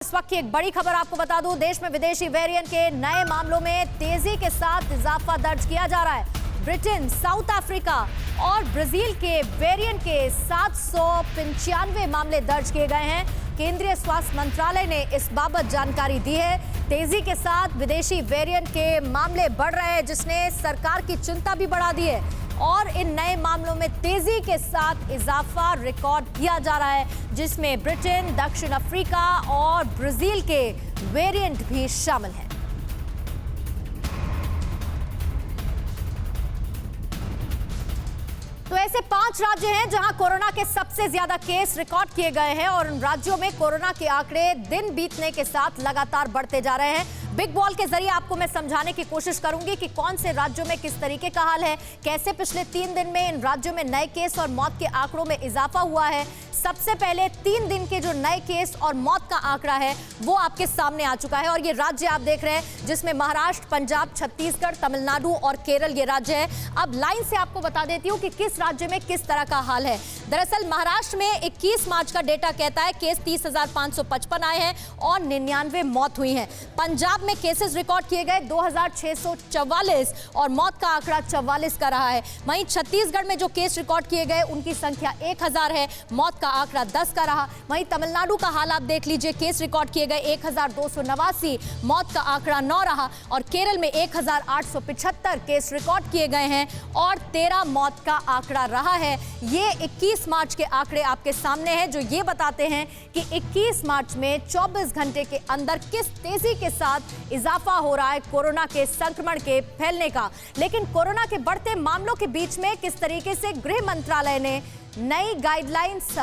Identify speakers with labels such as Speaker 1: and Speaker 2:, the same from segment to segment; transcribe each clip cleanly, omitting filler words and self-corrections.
Speaker 1: इस वक्त की एक बड़ी खबर आपको बता दूं, देश में विदेशी वेरिएंट के नए मामलों में तेजी के साथ इजाफा दर्ज किया जा रहा है। ब्रिटेन, साउथ अफ्रीका और ब्राजील के वेरिएंट के 795 मामले दर्ज किए गए हैं। केंद्रीय स्वास्थ्य मंत्रालय ने इस बाबत जानकारी दी है। तेजी के साथ विदेशी वेरिएंट के मामले बढ़ रहे हैं, जिसने सरकार की चिंता भी बढ़ा दी है और इन नए मामलों में तेजी के साथ इजाफा रिकॉर्ड किया जा रहा है, जिसमें ब्रिटेन, दक्षिण अफ्रीका और ब्राजील के वेरिएंट भी शामिल हैं। तो ऐसे 5 राज्य हैं जहां कोरोना के सबसे ज्यादा केस रिकॉर्ड किए गए हैं और उन राज्यों में कोरोना के आंकड़े दिन बीतने के साथ लगातार बढ़ते जा रहे हैं। बिग बॉल के जरिए आपको मैं समझाने की कोशिश करूंगी कि कौन से राज्यों में किस तरीके का हाल है, कैसे पिछले 3 दिन में इन राज्यों में नए केस और मौत के आंकड़ों में इजाफा हुआ है। सबसे पहले 3 दिन के जो नए केस और मौत का आंकड़ा है वो आपके सामने आ चुका है और ये राज्य आप देख रहे हैं, जिसमें महाराष्ट्र, पंजाब, छत्तीसगढ़, तमिलनाडु और केरल ये राज्य है। अब लाइन से आपको बता देती हूं कि किस राज्य में किस तरह का हाल है। दरअसल महाराष्ट्र में 21 मार्च का डेटा कहता है केस 30,555 आए हैं और 99 मौत हुई है। पंजाब में केसेस रिकॉर्ड किए गए 2,644 और मौत का आंकड़ा 44 का रहा है। वहीं छत्तीसगढ़ में जो केस रिकॉर्ड किए गए उनकी संख्या 1000 है, मौत का आंकड़ा 10 का रहा। वहीं तमिलनाडु का हाल आप देख लीजिए, केस रिकॉर्ड किए गए 1289, मौत का आंकड़ा 9 रहा और केरल में 1875 केस रिकॉर्ड किए गए हैं और 13 मौत का आंकड़ा रहा है। ये 21 मार्च के आंकड़े आपके सामने हैं, जो ये बताते हैं कि 21 मार्च में 24 घंटे के अंदर किस तेजी के साथ इजाफा हो रहा है कोरोना के संक्रमण के फैलने का। लेकिन कोरोना के बढ़ते मामलों के बीच में किस तरीके से गृह मंत्रालय ने नई गाइडलाइंस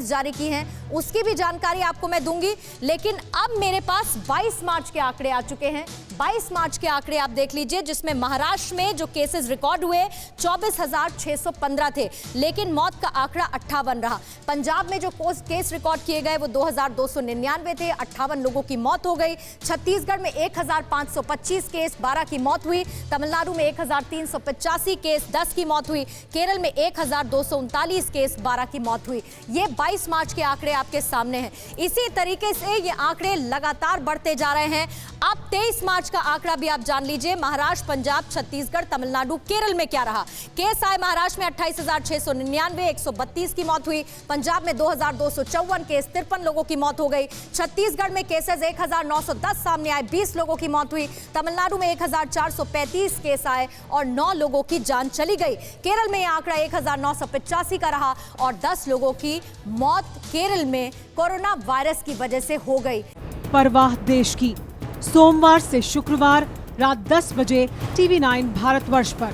Speaker 1: जारी की हैं, उसकी भी जानकारी आपको मैं दूंगी। लेकिन अब मेरे पास 22 मार्च के आंकड़े आ चुके हैं। 22 मार्च के आंकड़े आप देख लीजिए, जिसमें महाराष्ट्र में जो केसेस रिकॉर्ड हुए 24,615 थे, लेकिन मौत का आंकड़ा 58 रहा। पंजाब में जो केस रिकॉर्ड किए गए वो 2,299 थे, 58 लोगों की मौत हो गई। छत्तीसगढ़ में 1,525 केस, 12 की मौत हुई। तमिलनाडु में 1,385 केस, 10 की मौत हुई। केरल में 1,239 केस, 12 की मौत हुई। ये 22 मार्च के आंकड़े आपके सामने हैं। इसी तरीके से ये आंकड़े लगातार बढ़ते जा रहे हैं। अब 23 मार्च का आंकड़ा भी आप जान लीजिए। महाराष्ट्र, पंजाब, छत्तीसगढ़, तमिलनाडु, केरल में क्या रहा। केस आए महाराष्ट्र में 28,699, 132 की मौत हुई। पंजाब में 2,254 केस, 53 लोगों की मौत हो गई। छत्तीसगढ़ में केसेस 1,910 सामने आए, 20 लोगों की मौत हुई। तमिलनाडु में 1,435 केस आए और 9 लोगों की जान चली गई। केरल में यह आंकड़ा 1,985 का रहा और 10 लोगों की मौत केरल में कोरोना वायरस की वजह से हो गई।
Speaker 2: परवाह देश की, सोमवार से शुक्रवार रात 10 बजे TV9 भारतवर्ष पर।